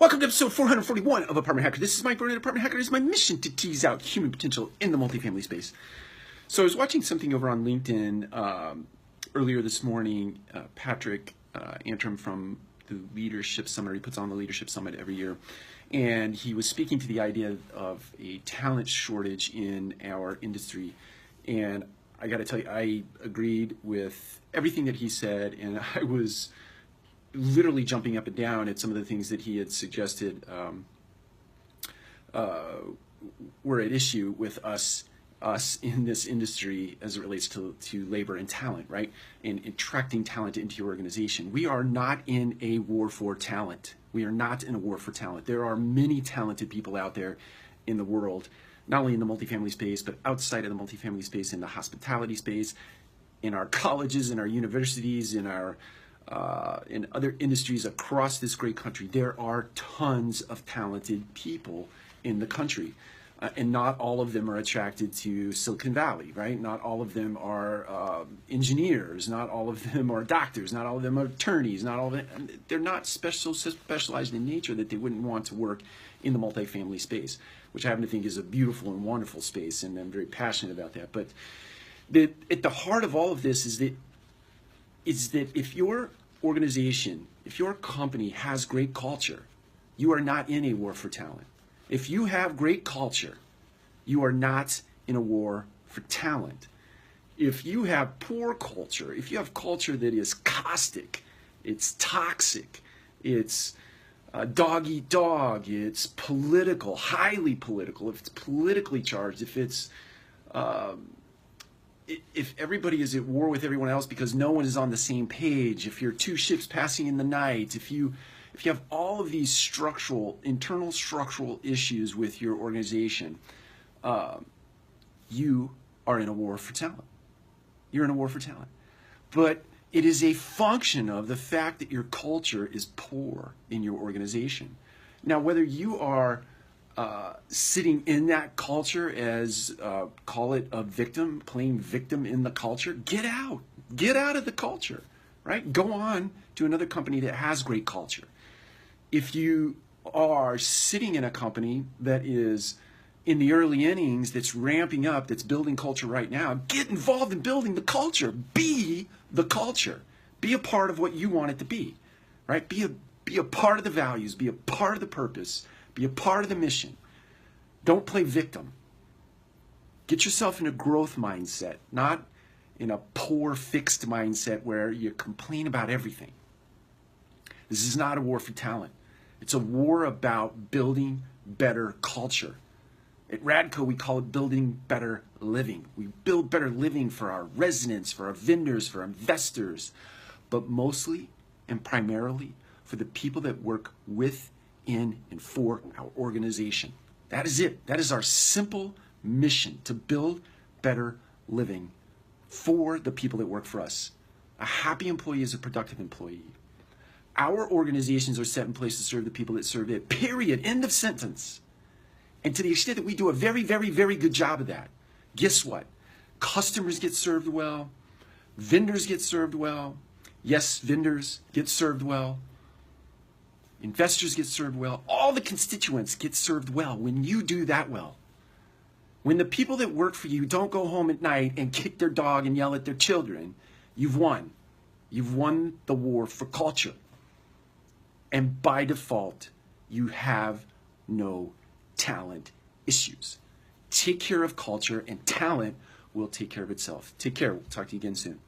Welcome to episode 441 of Apartment Hacker. This is Mike Burnett, Apartment Hacker. It is my mission to tease out human potential in the multifamily space. So I was watching something over on LinkedIn earlier this morning. Patrick Antrim from the Leadership Summit, he puts on the Leadership Summit every year, and he was speaking to the idea of a talent shortage in our industry. And I got to tell you, I agreed with everything that he said, and I was literally jumping up and down at some of the things that he had suggested were at issue with us in this industry as it relates to labor and talent, right? And attracting talent into your organization. We are not in a war for talent. We are not in a war for talent. There are many talented people out there in the world, not only in the multifamily space, but outside of the multifamily space, in the hospitality space, in our colleges, in our universities, in other industries across this great country. There are tons of talented people in the country, and not all of them are attracted to Silicon Valley, right? Not all of them are engineers, not all of them are doctors, not all of them are attorneys, not all of them, they're not specialized in nature that they wouldn't want to work in the multifamily space, which I happen to think is a beautiful and wonderful space, and I'm very passionate about that. But at the heart of all of this is that if your organization, if your company has great culture, you are not in a war for talent. If you have great culture, you are not in a war for talent. If you have poor culture, if you have culture that is caustic, it's toxic, it's dog eat dog, it's political, highly political, if it's politically charged, if everybody is at war with everyone else because no one is on the same page, if you're two ships passing in the night, if you have all of these internal structural issues with your organization, you are in a war for talent. You're in a war for talent. But it is a function of the fact that your culture is poor in your organization. Now, whether you are sitting in that culture as, call it a victim, playing victim in the culture, get out of the culture, right? Go on to another company that has great culture. If you are sitting in a company that is in the early innings, that's ramping up, that's building culture right now, get involved in building the culture. Be the culture. Be a part of what you want it to be, right? Be a part of the values, be a part of the purpose, be a part of the mission. Don't play victim. Get yourself in a growth mindset, not in a poor, fixed mindset where you complain about everything. This is not a war for talent. It's a war about building better culture. At Radco, we call it building better living. We build better living for our residents, for our vendors, for our investors, but mostly and primarily for the people that work with, in, and for our organization. That is it. That is our simple mission, to build better living for the people that work for us. A happy employee is a productive employee. Our organizations are set in place to serve the people that serve it, period, end of sentence. And to the extent that we do a very, very, very good job of that, guess what? Customers get served well, vendors get served well, yes, vendors get served well, investors get served well, all the constituents get served well when you do that well. When the people that work for you don't go home at night and kick their dog and yell at their children, you've won. You've won the war for culture. And by default, you have no talent issues. Take care of culture, and talent will take care of itself. Take care. We'll talk to you again soon.